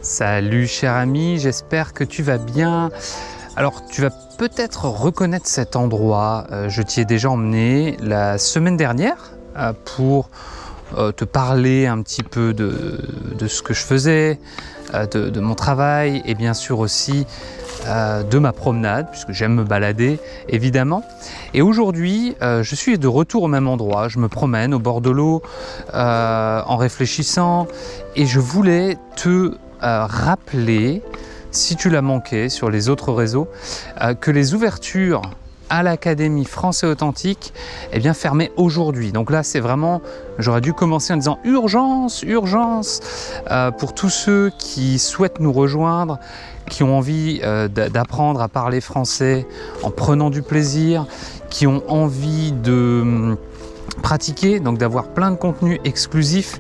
Salut cher ami, j'espère que tu vas bien. Alors tu vas peut-être reconnaître cet endroit, je t'y ai déjà emmené la semaine dernière pour te parler un petit peu de ce que je faisais, de mon travail et bien sûr aussi de ma promenade, puisque j'aime me balader évidemment. Et aujourd'hui je suis de retour au même endroit, je me promène au bord de l'eau en réfléchissant et je voulais te rappeler, si tu l'as manqué sur les autres réseaux, que les ouvertures à l'Académie Français Authentique fermaient aujourd'hui. Donc là c'est vraiment, j'aurais dû commencer en disant urgence, urgence, pour tous ceux qui souhaitent nous rejoindre, qui ont envie d'apprendre à parler français en prenant du plaisir, qui ont envie de pratiquer, donc d'avoir plein de contenus exclusifs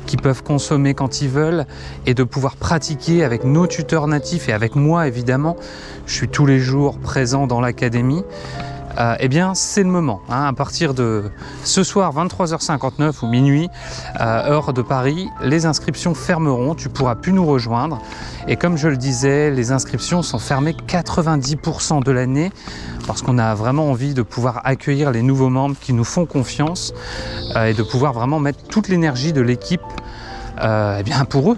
qu'ils peuvent consommer quand ils veulent et de pouvoir pratiquer avec nos tuteurs natifs et avec moi évidemment. Je suis tous les jours présent dans l'académie. C'est le moment, hein. À partir de ce soir 23h59 ou minuit, heure de Paris, les inscriptions fermeront, tu pourras plus nous rejoindre et comme je le disais, les inscriptions sont fermées 90% de l'année parce qu'on a vraiment envie de pouvoir accueillir les nouveaux membres qui nous font confiance et de pouvoir vraiment mettre toute l'énergie de l'équipe pour eux.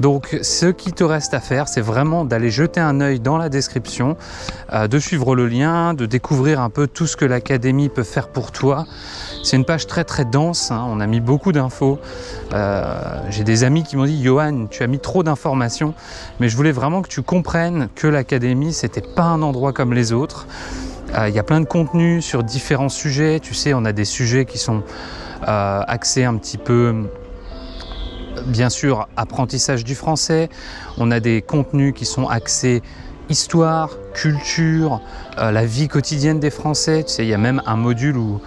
Donc ce qui te reste à faire, c'est vraiment d'aller jeter un œil dans la description, de suivre le lien, de découvrir un peu tout ce que l'académie peut faire pour toi. C'est une page très très dense, hein, on a mis beaucoup d'infos. J'ai des amis qui m'ont dit « Johan, tu as mis trop d'informations », mais je voulais vraiment que tu comprennes que l'académie, c'était pas un endroit comme les autres. Il y a plein de contenus sur différents sujets, tu sais, on a des sujets qui sont axés un petit peu... Bien sûr, apprentissage du français, on a des contenus qui sont axés histoire, culture, la vie quotidienne des Français. Tu sais, il y a même un module où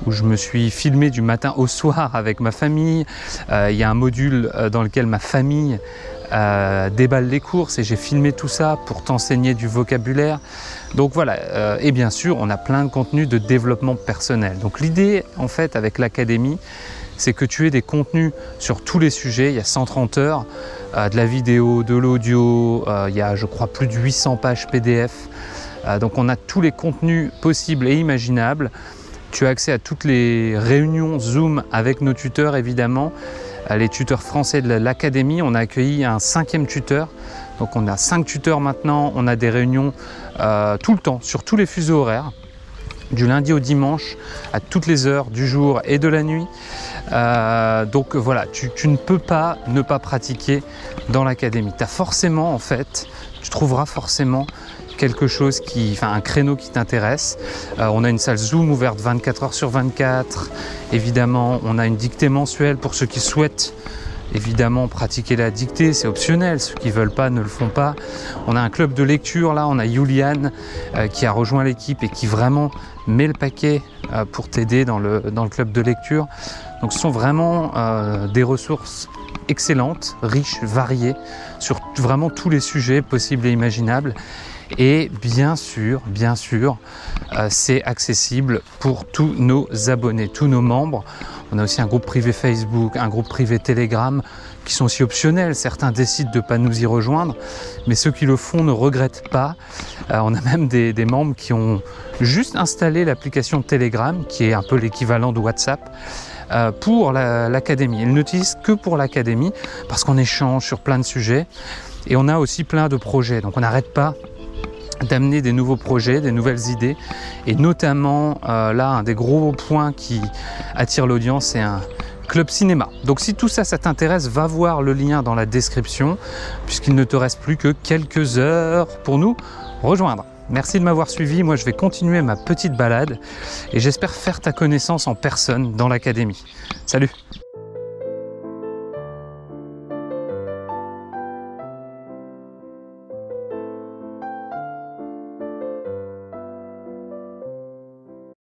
je me suis filmé du matin au soir avec ma famille. Il y a un module dans lequel ma famille déballe les courses et j'ai filmé tout ça pour t'enseigner du vocabulaire. Donc voilà, et bien sûr, on a plein de contenus de développement personnel. Donc l'idée, en fait, avec l'académie, c'est que tu aies des contenus sur tous les sujets. Il y a 130 heures, de la vidéo, de l'audio, il y a je crois plus de 800 pages PDF. Donc on a tous les contenus possibles et imaginables. Tu as accès à toutes les réunions Zoom avec nos tuteurs évidemment. Les tuteurs français de l'académie, on a accueilli un 5e tuteur. Donc on a 5 tuteurs maintenant, on a des réunions tout le temps, sur tous les fuseaux horaires. Du lundi au dimanche, à toutes les heures du jour et de la nuit. Donc voilà, tu ne peux pas ne pas pratiquer dans l'académie. Tu as forcément, en fait, tu trouveras forcément quelque chose un créneau qui t'intéresse. On a une salle Zoom ouverte 24 heures sur 24. Évidemment, on a une dictée mensuelle pour ceux qui souhaitent évidemment pratiquer la dictée, c'est optionnel, ceux qui ne veulent pas ne le font pas. On a un club de lecture, là on a Juliane qui a rejoint l'équipe et qui vraiment met le paquet pour t'aider dans le club de lecture. Donc ce sont vraiment des ressources excellentes, riches, variées, sur vraiment tous les sujets possibles et imaginables. Et bien sûr, c'est accessible pour tous nos abonnés, tous nos membres. On a aussi un groupe privé Facebook, un groupe privé Telegram qui sont aussi optionnels. Certains décident de ne pas nous y rejoindre, mais ceux qui le font ne regrettent pas. On a même des membres qui ont juste installé l'application Telegram, qui est un peu l'équivalent de WhatsApp, pour l'académie. Ils n'utilisent que pour l'académie parce qu'on échange sur plein de sujets et on a aussi plein de projets. Donc on n'arrête pas d'amener des nouveaux projets, des nouvelles idées et notamment là un des gros points qui attire l'audience, c'est un club cinéma. Donc si tout ça t'intéresse, va voir le lien dans la description puisqu'il ne te reste plus que quelques heures pour nous rejoindre. Merci de m'avoir suivi, moi je vais continuer ma petite balade et j'espère faire ta connaissance en personne dans l'académie. Salut!